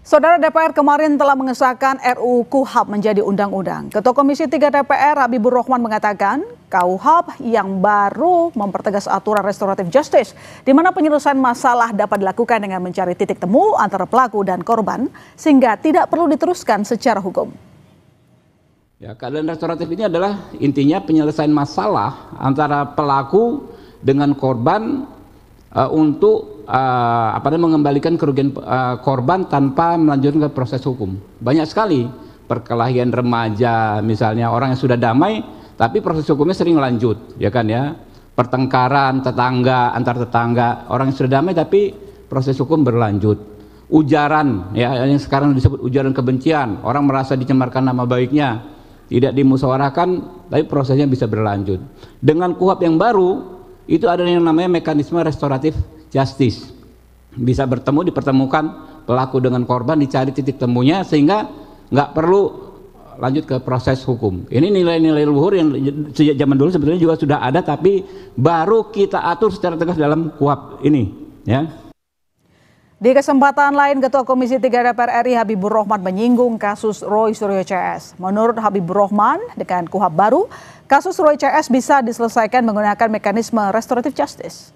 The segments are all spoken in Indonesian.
Saudara DPR kemarin telah mengesahkan RUU KUHP menjadi undang-undang. Ketua Komisi 3 DPR Habibur Rahman mengatakan KUHP yang baru mempertegas aturan restoratif justice di mana penyelesaian masalah dapat dilakukan dengan mencari titik temu antara pelaku dan korban sehingga tidak perlu diteruskan secara hukum. Ya, keadilan restoratif ini adalah intinya penyelesaian masalah antara pelaku dengan korban untuk mengembalikan kerugian korban tanpa melanjutkan ke proses hukum. Banyak sekali perkelahian remaja, misalnya orang yang sudah damai tapi proses hukumnya sering lanjut, ya kan ya. Pertengkaran tetangga antar tetangga, orang yang sudah damai tapi proses hukum berlanjut. Ujaran, ya yang sekarang disebut ujaran kebencian, orang merasa dicemarkan nama baiknya, tidak dimusyawarahkan tapi prosesnya bisa berlanjut. Dengan KUHP yang baru itu ada yang namanya mekanisme restoratif justice, bisa dipertemukan pelaku dengan korban, dicari titik temunya sehingga nggak perlu lanjut ke proses hukum. Ini nilai-nilai luhur yang sejak zaman dulu sebetulnya juga sudah ada, tapi baru kita atur secara tegas dalam KUHP ini, ya. Di kesempatan lain, Ketua Komisi 3 DPR RI Habibur Rahman menyinggung kasus Roy Suryo CS. Menurut Habibur Rahman, dengan KUHP baru, kasus Roy CS bisa diselesaikan menggunakan mekanisme restoratif justice.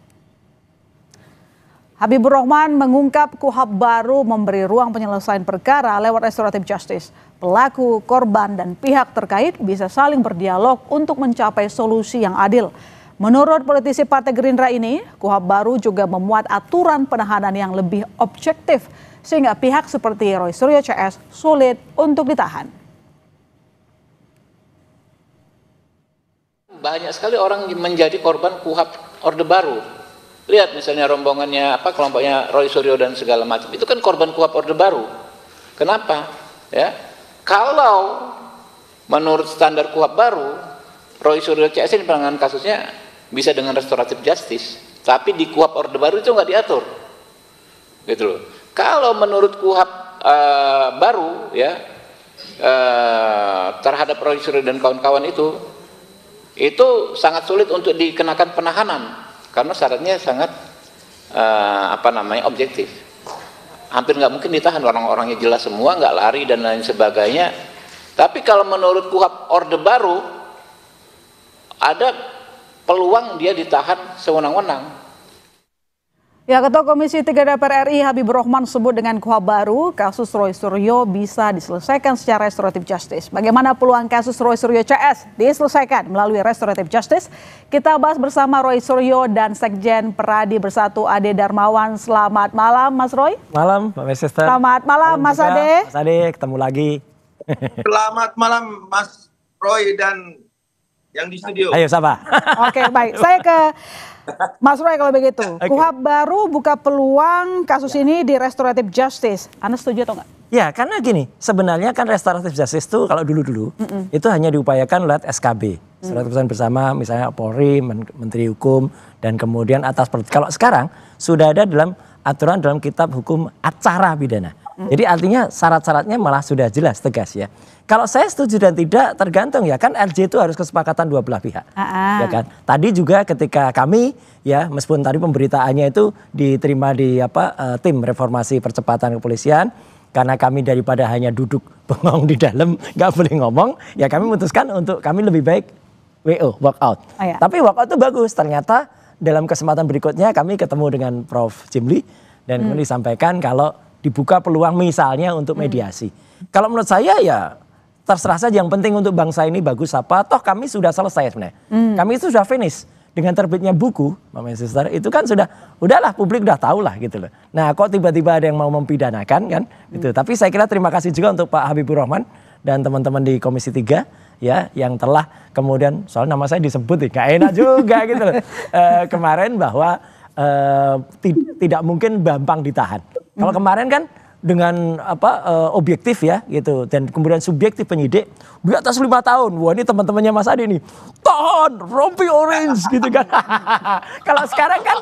Habibur Rahman mengungkap KUHP baru memberi ruang penyelesaian perkara lewat restoratif justice. Pelaku, korban, dan pihak terkait bisa saling berdialog untuk mencapai solusi yang adil. Menurut politisi Partai Gerindra ini, KUHP baru juga memuat aturan penahanan yang lebih objektif sehingga pihak seperti Roy Suryo CS sulit untuk ditahan. Banyak sekali orang menjadi korban KUHP Orde Baru. Lihat misalnya rombongannya kelompoknya Roy Suryo dan segala macam. Itu kan korban KUHP Orde Baru. Kenapa? Ya. Kalau menurut standar KUHP baru, Roy Suryo CS ini penanganan kasusnya bisa dengan restoratif justice. Tapi di KUHP Orde Baru itu nggak diatur. Gitu loh. Kalau menurut KUHP baru ya terhadap Roy Suryo dan kawan-kawan itu sangat sulit untuk dikenakan penahanan karena syaratnya sangat objektif. Hampir nggak mungkin ditahan, orang-orangnya jelas semua, nggak lari dan lain sebagainya. Tapi kalau menurut KUHP Orde Baru ada peluang dia ditahan sewenang-wenang. Ya, Ketua Komisi 3 DPR RI Habibur Rahman sebut dengan KUHP baru, kasus Roy Suryo bisa diselesaikan secara restoratif justice. Bagaimana peluang kasus Roy Suryo CS diselesaikan melalui restoratif justice? Kita bahas bersama Roy Suryo dan Sekjen Peradi Bersatu Ade Darmawan. Selamat malam, Mas Roy. Malam, Mbak Mesester. Selamat malam, Mas Ade. Mas Ade, ketemu lagi. Selamat malam, Mas Roy dan yang di studio. Ayo, Saba. Oke, baik. Saya ke Mas Roy kalau begitu. Okay. KUHP baru buka peluang kasus ini di restoratif justice. Anda setuju atau enggak? Ya, karena gini, sebenarnya kan restoratif justice itu kalau dulu-dulu itu hanya diupayakan lewat SKB. Surat keputusan bersama misalnya Polri, Menteri Hukum, dan kemudian atas kalau sekarang sudah ada dalam aturan dalam kitab hukum acara pidana. Jadi artinya syarat-syaratnya malah sudah jelas, tegas ya. Kalau saya setuju dan tidak tergantung ya, kan RJ itu harus kesepakatan dua belah pihak. Ya kan. Tadi juga ketika kami ya, meskipun tadi pemberitaannya itu diterima di tim reformasi percepatan kepolisian, karena kami daripada hanya duduk bengong di dalam nggak boleh ngomong, ya kami memutuskan untuk kami lebih baik WO, walk out. Tapi walk out itu bagus. Ternyata dalam kesempatan berikutnya kami ketemu dengan Prof. Jimli dan kemudian disampaikan kalau dibuka peluang misalnya untuk mediasi. Kalau menurut saya ya terserah saja, yang penting untuk bangsa ini bagus apa, toh kami sudah selesai sebenarnya. Kami itu sudah finish. Dengan terbitnya buku, Mama Sister, itu kan udahlah publik udah tahu lah gitu loh. Nah kok tiba-tiba ada yang mau mempidanakan kan gitu. Tapi saya kira terima kasih juga untuk Pak Habibur Rahman dan teman-teman di Komisi 3 ya, yang telah kemudian, soal nama saya disebut gak enak juga gitu loh. Kemarin bahwa tidak mungkin Bambang ditahan. Kalau kemarin kan dengan objektif ya gitu, dan kemudian subjektif penyidik di atas 5 tahun. Wah, ini teman-temannya Mas Adi nih, tahan rompi orange gitu kan. Kalau sekarang kan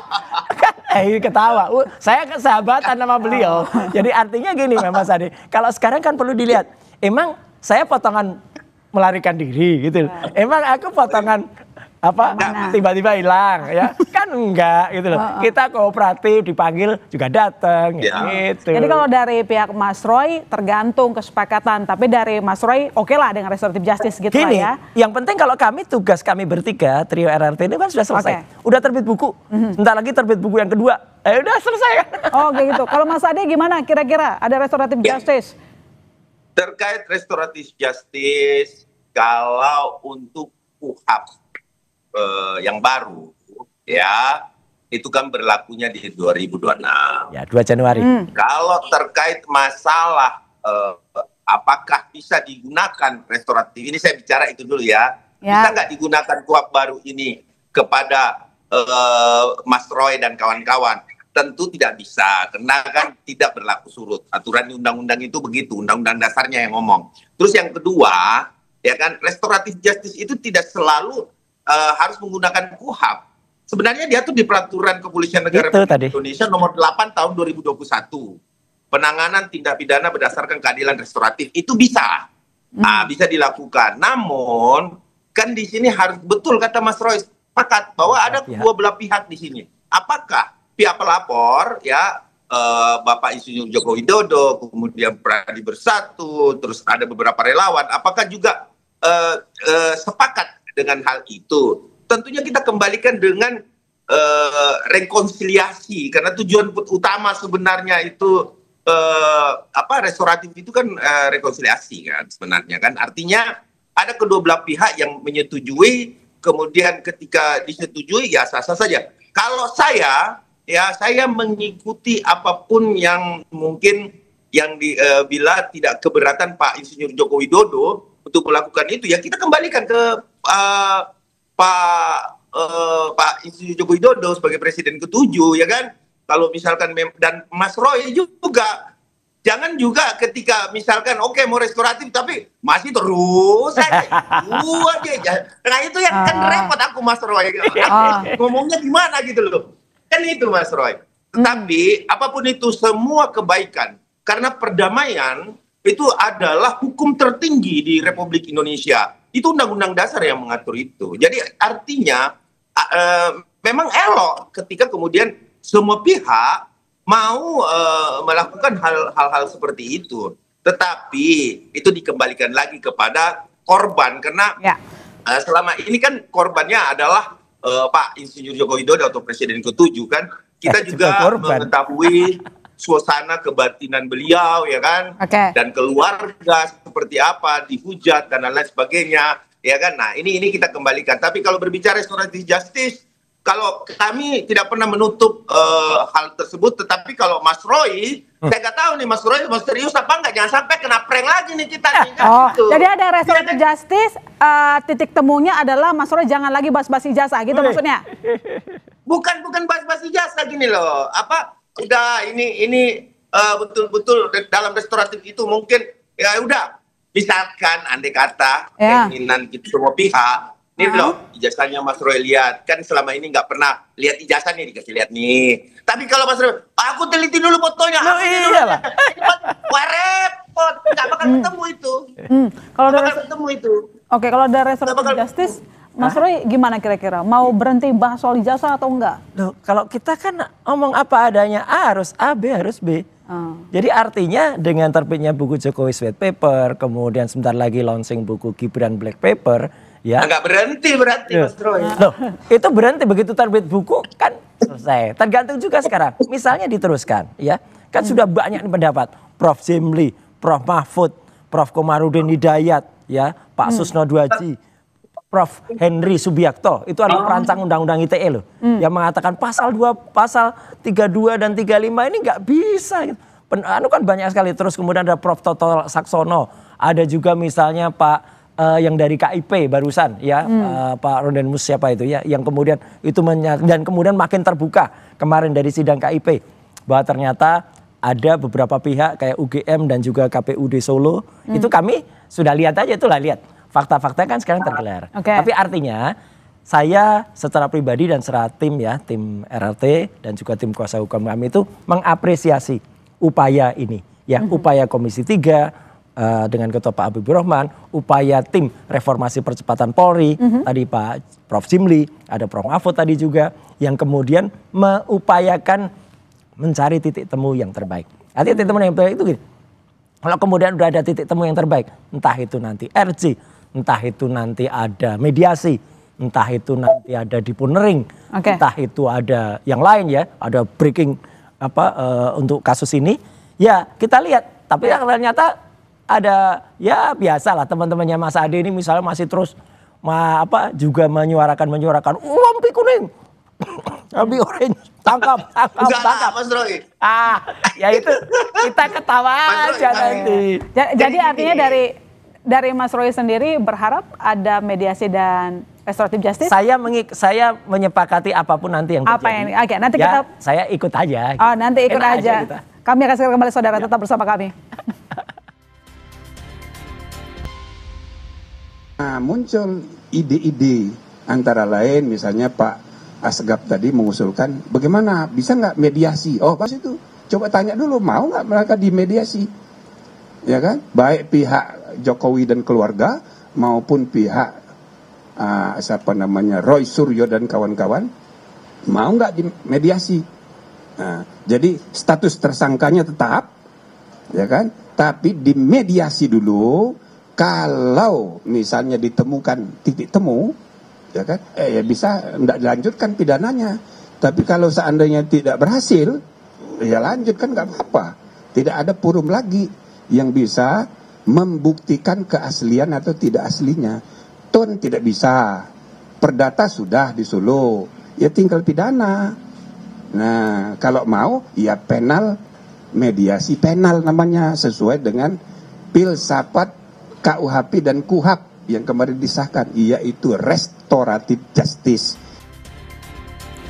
ketawa. Saya sahabatan sama beliau. Jadi artinya gini Mas Adi, kalau sekarang kan perlu dilihat, emang saya potongan melarikan diri gitu. Emang aku potongan tiba-tiba hilang ya. Kan enggak gitu loh. Kita kooperatif dipanggil juga datang gitu. Jadi kalau dari pihak Mas Roy tergantung kesepakatan, tapi dari Mas Roy oke lah dengan restoratif justice gitu Gini, lah ya. yang penting kalau tugas kami bertiga trio RRT ini kan sudah selesai. Udah terbit buku. Bentar lagi terbit buku yang kedua. Udah selesai kan. Oh kayak gitu. Kalau Mas Ade gimana kira-kira ada restoratif justice? Terkait restoratif justice, kalau untuk KUHP yang baru ya itu kan berlakunya di 2026. Ya 2 Januari. Kalau terkait masalah apakah bisa digunakan restoratif ini, saya bicara itu dulu ya. Bisa nggak digunakan KUHP baru ini kepada Mas Roy dan kawan-kawan? Tentu tidak bisa, karena kan tidak berlaku surut. Aturan di undang-undang itu begitu, undang-undang dasarnya yang ngomong. Terus yang kedua, ya kan, restoratif justice itu tidak selalu harus menggunakan KUHP. Sebenarnya diatur di Peraturan Kepolisian Negara Republik Indonesia nomor 8 tahun 2021. Penanganan tindak pidana berdasarkan keadilan restoratif itu bisa, bisa dilakukan. Namun kan di sini harus betul kata Mas Roy, sepakat bahwa ada dua belah pihak di sini. Apakah pihak pelapor ya Bapak Insinyur Joko Widodo, kemudian Pradi Bersatu, terus ada beberapa relawan, apakah juga sepakat dengan hal itu? Tentunya kita kembalikan dengan rekonsiliasi, karena tujuan utama sebenarnya itu restoratif itu kan rekonsiliasi kan sebenarnya kan, artinya ada kedua belah pihak yang menyetujui, kemudian ketika disetujui ya sah-sah saja. Kalau saya mengikuti apapun yang mungkin yang bila tidak keberatan Pak Insinyur Joko Widodo untuk melakukan itu, ya kita kembalikan ke Pak Insinyur Joko Widodo sebagai Presiden ke-7 ya kan. Kalau misalkan dan Mas Roy juga jangan juga ketika misalkan oke, mau restoratif tapi masih terus aja. Nah itu yang kan repot aku Mas Roy. Ngomongnya gimana gitu loh. Kan itu Mas Roy. Tetapi apapun itu semua kebaikan, karena perdamaian itu adalah hukum tertinggi di Republik Indonesia. Itu undang-undang dasar yang mengatur itu. Jadi artinya memang elok ketika kemudian semua pihak mau melakukan hal-hal seperti itu. Tetapi itu dikembalikan lagi kepada korban, karena selama ini kan korbannya adalah Pak Insinyur Joko Widodo atau Presiden ke-7 kan. Kita juga mengetahui suasana kebatinan beliau ya kan, dan keluarga seperti apa, dihujat dan lain sebagainya ya kan. Nah ini kita kembalikan. Tapi kalau berbicara restoratif justice, kalau kami tidak pernah menutup hal tersebut. Tetapi kalau Mas Roy, saya nggak tahu nih Mas Roy mau serius apa enggak, jangan sampai kena prank lagi nih kita nih, kan, gitu. Jadi ada restoratif justice, titik temunya adalah Mas Roy jangan lagi bahas-bahas ijazah gitu maksudnya? Bukan bahas-bahas ijazah, gini loh, udah ini betul-betul dalam restoratif itu mungkin ya udah, misalkan andai kata keinginan kita semua pihak, ini loh ijazahnya Mas Roy lihat, kan selama ini nggak pernah lihat ijazah nih, dikasih lihat nih. Tapi kalau Mas Roy, aku teliti dulu fotonya, iyalah. Wah repot, nggak bakal ketemu itu. Kalau ada ketemu itu. Oke, kalau ada restoratif justice, Mas Roy gimana kira-kira? Mau berhenti bahas soal ijazah atau enggak? Loh, kalau kita kan ngomong apa adanya, A harus A, B harus B. Jadi artinya dengan terbitnya buku Jokowi White Paper, kemudian sebentar lagi launching buku Gibran Black Paper, ya. Nggak berhenti berarti Mas Roy. Loh, itu berhenti begitu terbit buku kan selesai. Tergantung juga sekarang. Misalnya diteruskan, ya. Kan sudah banyak pendapat. Prof. Jimli, Prof. Mahfud, Prof. Komarudin Hidayat, ya, Pak Susno Dwaji, Prof. Henry Subiakto, itu adalah perancang undang-undang ITE loh, yang mengatakan pasal 32 dan 35 ini nggak bisa. Anu kan banyak sekali. Terus kemudian ada Prof. Toto Saksono, ada juga misalnya Pak yang dari KIP barusan, ya, Pak Rodenmus siapa itu ya, yang kemudian itu dan kemudian makin terbuka kemarin dari sidang KIP bahwa ternyata ada beberapa pihak kayak UGM dan juga KPUD Solo, itu kami sudah lihat aja, itulah lihat. Fakta-fakta kan sekarang tergelar. Tapi artinya saya secara pribadi dan secara tim ya, tim RRT dan juga tim kuasa hukum kami itu mengapresiasi upaya ini. Ya, upaya Komisi 3, dengan Ketua Pak Habibur Rahman, upaya tim reformasi percepatan Polri, tadi Pak Prof. Jimli, ada Prof. Mahfud tadi juga, yang kemudian mengupayakan mencari titik temu yang terbaik. Artinya titik temu yang terbaik itu gini, kalau kemudian udah ada titik temu yang terbaik, entah itu nanti RJ, entah itu nanti ada mediasi, entah itu nanti ada deponering, entah itu ada yang lain ya, ada breaking untuk kasus ini, ya kita lihat. Tapi ternyata ada ya biasalah teman-temannya Mas Ade ini misalnya masih terus juga menyuarakan lampu kuning, lampu orange, tangkap. Mas Roy. Ya itu kita ketawa aja nanti. Jadi artinya dari Mas Roy sendiri berharap ada mediasi dan restoratif justice? Saya menyepakati apapun nanti yang terjadi. Apa yang oke, nanti ya, kita saya ikut aja. Oh, nanti ikut Enak aja. Kami akan segera kembali saudara, tetap bersama kami. Nah, muncul ide-ide antara lain misalnya Pak Asgaf tadi mengusulkan bagaimana bisa nggak mediasi? Oh pas itu coba tanya dulu mau nggak mereka dimediasi, ya kan? Baik pihak Jokowi dan keluarga maupun pihak Roy Suryo dan kawan-kawan mau nggak dimediasi? Nah, jadi status tersangkanya tetap, ya kan? Tapi dimediasi dulu. Kalau misalnya ditemukan titik temu, ya kan, ya bisa tidak dilanjutkan pidananya. Tapi kalau seandainya tidak berhasil, ya lanjutkan nggak apa-apa. Tidak ada forum lagi yang bisa membuktikan keaslian atau tidak aslinya. Ton tidak bisa, perdata sudah di Solo, ya tinggal pidana. Nah, kalau mau, ya penal, mediasi penal namanya sesuai dengan filsafat KUHP dan KUHAP yang kemarin disahkan, yaitu restoratif justice.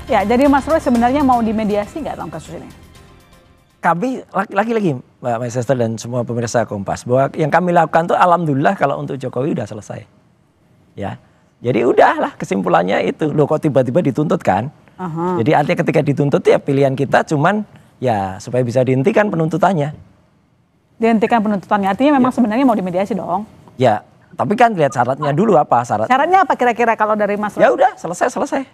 Ya, jadi Mas Roy sebenarnya mau dimediasi nggak dalam kasus ini? Kami lagi-lagi Mbak Maisester dan semua pemirsa Kompas, bahwa yang kami lakukan tuh alhamdulillah kalau untuk Jokowi udah selesai. Ya, jadi udahlah kesimpulannya itu. Loh kok tiba-tiba dituntut kan? Jadi artinya ketika dituntut ya pilihan kita cuman ya supaya bisa dihentikan penuntutannya. Dihentikan penuntutannya, artinya memang sebenarnya mau dimediasi dong. Ya, tapi kan lihat syaratnya dulu apa syarat. Syaratnya apa kira-kira kalau dari Mas Roy? Ya udah selesai.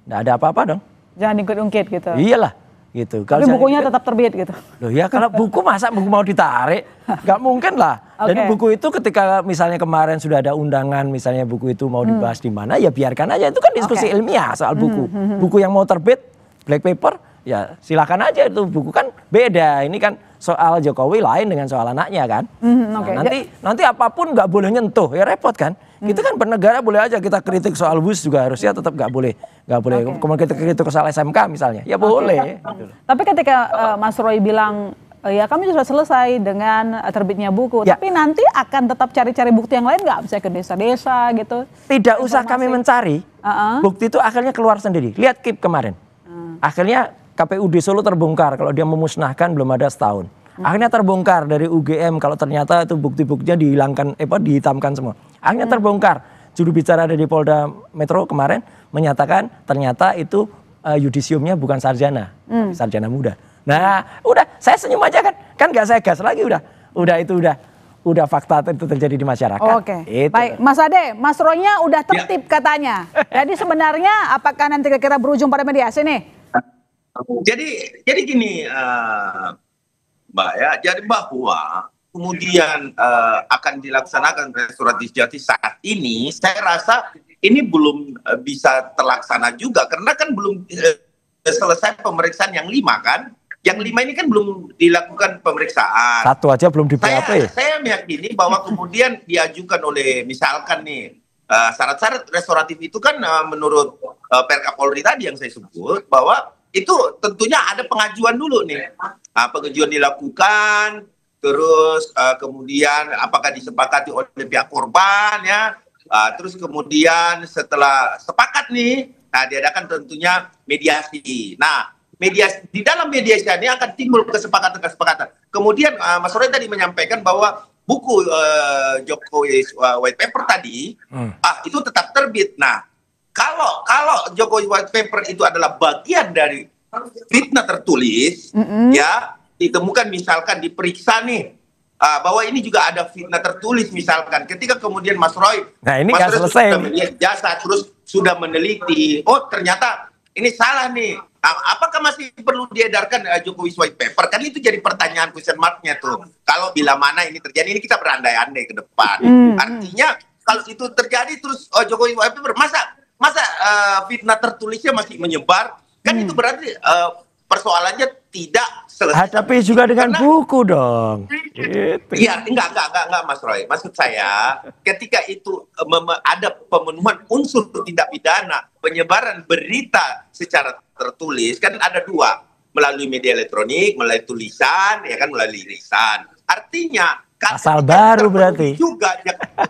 Nggak ada apa-apa dong. Jangan ungkit gitu. Iyalah, gitu. Tapi bukunya tetap terbit gitu. Loh ya kalau buku masa buku mau ditarik? Nggak mungkin lah. Dan buku itu ketika misalnya kemarin sudah ada undangan, misalnya buku itu mau dibahas di mana, ya biarkan aja. Itu kan diskusi ilmiah soal buku. Buku yang mau terbit, black paper, ya silakan aja itu buku kan beda. Ini kan soal Jokowi lain dengan soal anaknya kan. Nanti apapun nggak boleh nyentuh, ya repot kan. Kita kan bernegara boleh aja kita kritik soal WUS juga harusnya tetap nggak boleh. Kemudian kita kritik soal SMK misalnya, ya boleh. Gitu. Tapi ketika Mas Roy bilang ya kami sudah selesai dengan terbitnya buku, tapi nanti akan tetap cari-cari bukti yang lain nggak? Bisa ke desa-desa gitu? Tidak usah kami mencari, bukti itu akhirnya keluar sendiri. Lihat KIP kemarin, akhirnya KPUD Solo terbongkar kalau dia memusnahkan belum ada setahun. Akhirnya terbongkar dari UGM kalau ternyata itu bukti-buktinya dihilangkan, dihitamkan semua. Akhirnya terbongkar. Juru bicara dari Polda Metro kemarin menyatakan ternyata itu yudisiumnya bukan sarjana, sarjana muda. Nah, udah saya senyum aja kan nggak saya gas lagi udah fakta itu terjadi di masyarakat. Oke. Baik, Mas Ade, Mas Roy-nya udah tertib katanya. Jadi sebenarnya apakah nanti kira-kira berujung pada mediasi nih? Jadi gini Mbak ya, jadi bahwa kemudian akan dilaksanakan restoratif justice saat ini, saya rasa ini belum bisa terlaksana juga karena kan belum selesai pemeriksaan yang 5 kan. Yang 5 ini kan belum dilakukan pemeriksaan. Satu aja belum di BAP. Saya meyakini bahwa kemudian diajukan oleh misalkan nih syarat-syarat restoratif itu kan menurut Perkap Polri tadi yang saya sebut bahwa itu tentunya ada pengajuan dulu nih. Pengajuan dilakukan, terus kemudian apakah disepakati oleh pihak korban ya. Terus kemudian setelah sepakat nih, diadakan tentunya mediasi. Nah, mediasi di dalam mediasi ini akan timbul kesepakatan. Kemudian Mas Roy tadi menyampaikan bahwa buku Jokowi White Paper tadi itu tetap terbit. Nah, kalau Jokowi White Paper itu adalah bagian dari fitnah tertulis, ya ditemukan misalkan diperiksa nih bahwa ini juga ada fitnah tertulis misalkan. Ketika kemudian Mas Roy, Nah ini nggak selesai. sudah melihat jasa, terus sudah meneliti, oh ternyata ini salah nih. Apakah masih perlu diedarkan Jokowi White Paper? Kan itu jadi pertanyaan question mark-nya tuh. Kalau bila mana ini terjadi, ini kita berandai-andai ke depan. Artinya kalau itu terjadi terus Jokowi White Paper, masa fitnah tertulisnya masih menyebar? Kan itu berarti persoalannya tidak selesai. Hadapi juga dengan buku dong. Iya, enggak Mas Roy. Maksud saya, ketika itu ada pemenuhan unsur tindak pidana, penyebaran berita secara tertulis, kan ada dua, melalui media elektronik, melalui tulisan, ya kan, melalui lisan. Artinya, pasal baru berarti. Juga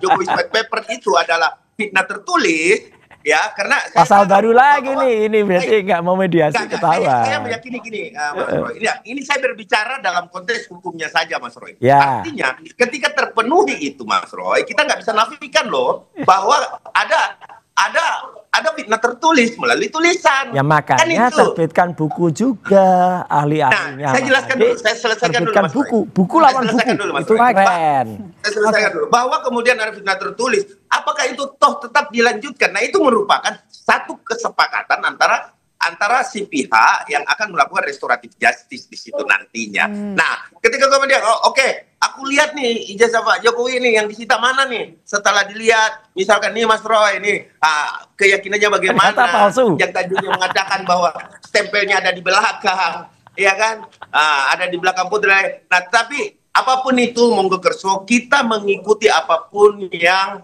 Jokowi White Paper itu adalah fitnah tertulis. Ya, karena pasal baru lagi nih, ini berarti nggak mau mediasi ketahuan. Saya meyakini gini, Mas Roy. Ini saya berbicara dalam konteks hukumnya saja, Mas Roy. Ya. Artinya, ketika terpenuhi itu, Mas Roy, kita nggak bisa nafikan loh bahwa ada fitnah tertulis melalui tulisan. Ya makanya kan terbitkan buku juga, ahli-ahlinya. Saya jelaskan dulu, saya selesaikan dulu, Mas Roy. Buku lawan buku, itu keren. Saya selesaikan dulu. Bahwa kemudian ada fitnah tertulis, apakah itu toh tetap dilanjutkan? Nah, itu merupakan satu kesepakatan antara si pihak yang akan melakukan restoratif justice di situ nantinya. Nah, ketika kemudian, oke, aku lihat nih ijazah Pak Jokowi ini yang disita mana nih? Setelah dilihat, misalkan nih Mas Roy, ini keyakinannya bagaimana? Palsu. Yang tadinya mengatakan bahwa stempelnya ada di belakang, ya kan? Ada di belakang putri. Nah, tapi apapun itu, monggo kerso, kita mengikuti apapun yang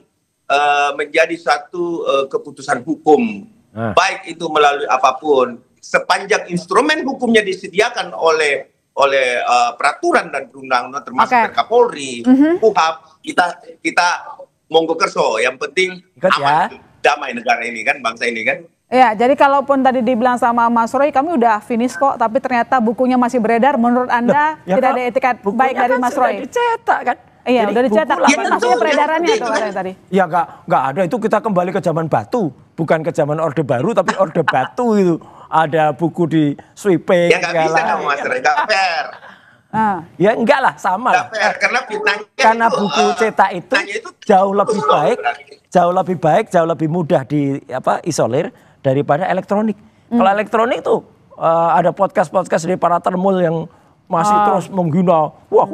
menjadi satu keputusan hukum. Baik itu melalui apapun, sepanjang instrumen hukumnya disediakan oleh peraturan dan perundang-undangan termasuk Kapolri, KUHAP, kita monggo kerso. Yang penting aman, damai negara ini kan, bangsa ini kan. Ya, jadi kalaupun tadi dibilang sama Mas Roy, kami udah finish kok, tapi ternyata bukunya masih beredar. Menurut Anda tidak ada etikat baik dari Mas Roy? Dicetak kan? Iya, udah dicetak. Tapi maksudnya peredarannya tuh katanya tadi. Ya nggak ada, itu kita kembali ke zaman batu, bukan ke zaman Orde Baru, tapi Orde Batu itu. Ada buku di sweeping. Ya nggak bisa dong, Mas Roy, nggak fair. Ya enggak lah, sama lah. Karena buku cetak itu jauh lebih baik, jauh lebih mudah isolir daripada elektronik. Kalau elektronik tuh ada podcast dari para termul yang masih terus menghina, wah,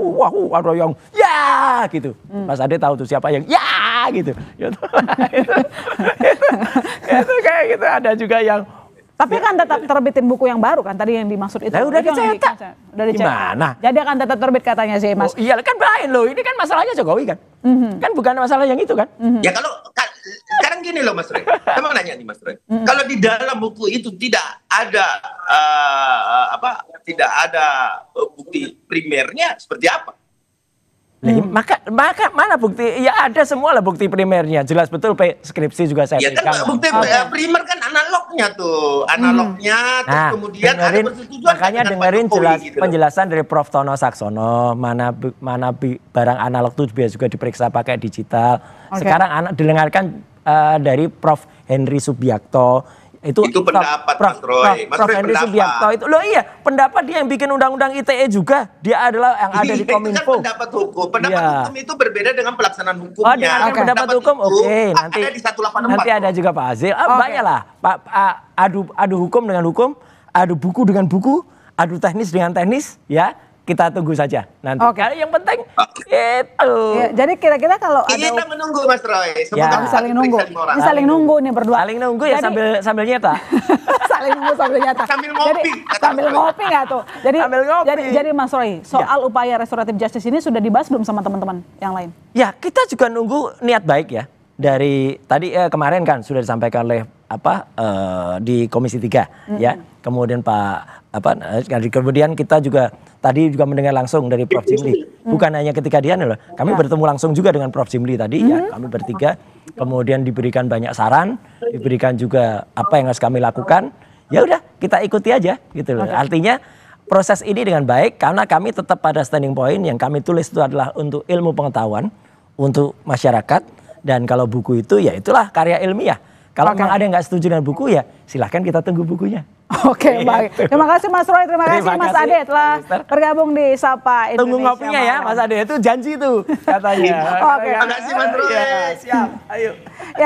ada yang ya gitu. Mas Ade tahu tuh siapa yang ya gitu. Itu kayak gitu, ada juga yang. Tapi kan tetap terbitin buku yang baru kan, tadi yang dimaksud itu. Udah dicetak. Gimana? Jadi akan tetap terbit katanya sih, Mas. Iya kan lain loh, ini kan masalahnya Jokowi kan. Kan bukan masalah yang itu kan. Ya kalau sekarang gini loh Mas Roy, saya mau nanya nih Mas Roy. Kalau di dalam buku itu tidak ada tidak ada bukti primernya, seperti apa? Maka mana bukti? Ya ada semua lah bukti primernya. Jelas betul skripsi juga saya berikan. Ya kan bukti primer kan analognya tuh. Analognya terus kemudian ada persetujuan. Makanya dengerin penjelasan dari Prof. Tono Saksono. Mana barang analog itu juga diperiksa pakai digital. Sekarang didengarkan dari Prof. Henry Subiakto. Itu pendapat Mas Roy. Prof. Henry Subiakto itu. Loh iya, pendapat dia yang bikin undang-undang ITE juga. Dia adalah yang ada di Kominfo. Itu kan pendapat hukum. Pendapat hukum itu berbeda dengan pelaksanaan hukumnya. Dengan pendapat hukum, nanti ada di 184. Nanti ada juga Pak Azil. Banyak lah. Adu hukum dengan hukum, adu buku dengan buku, adu teknis dengan teknis, ya. Kita tunggu saja nanti. Yang penting itu. Ya, jadi kira-kira kalau kita menunggu Mas Roy. Semoga saling nunggu. Ini saling nunggu nih berdua. Saling nunggu ya, sambil nyata. Saling nunggu sambil nyata. Sambil ngopi. Sambil ngopi nggak tuh? Jadi Mas Roy, soal upaya restoratif justice ini sudah dibahas belum sama teman-teman yang lain? Ya, kita juga nunggu niat baik ya. Dari tadi kemarin kan sudah disampaikan oleh di Komisi 3 ya. Kemudian kemudian kita juga tadi juga mendengar langsung dari Prof. Jimli. Bukan hanya ketika dia loh. Kami bertemu langsung juga dengan Prof. Jimli tadi ya. Kami bertiga. Kemudian diberikan banyak saran, diberikan juga apa yang harus kami lakukan. Ya udah, kita ikuti aja gitu loh. Artinya proses ini dengan baik karena kami tetap pada standing point yang kami tulis itu adalah untuk ilmu pengetahuan, untuk masyarakat, dan kalau buku itu ya itulah karya ilmiah. Kalau memang ada yang nggak setuju dengan buku ya silahkan kita tunggu bukunya. Oke, baik. Terima kasih Mas Roy, terima kasih Mas Ade telah bergabung di Sapa Indonesia. Tunggu ngopinya ya Mas Ade, itu janji tuh katanya. Oke. Terima kasih Mas Roy. Siap, ayo. Ya.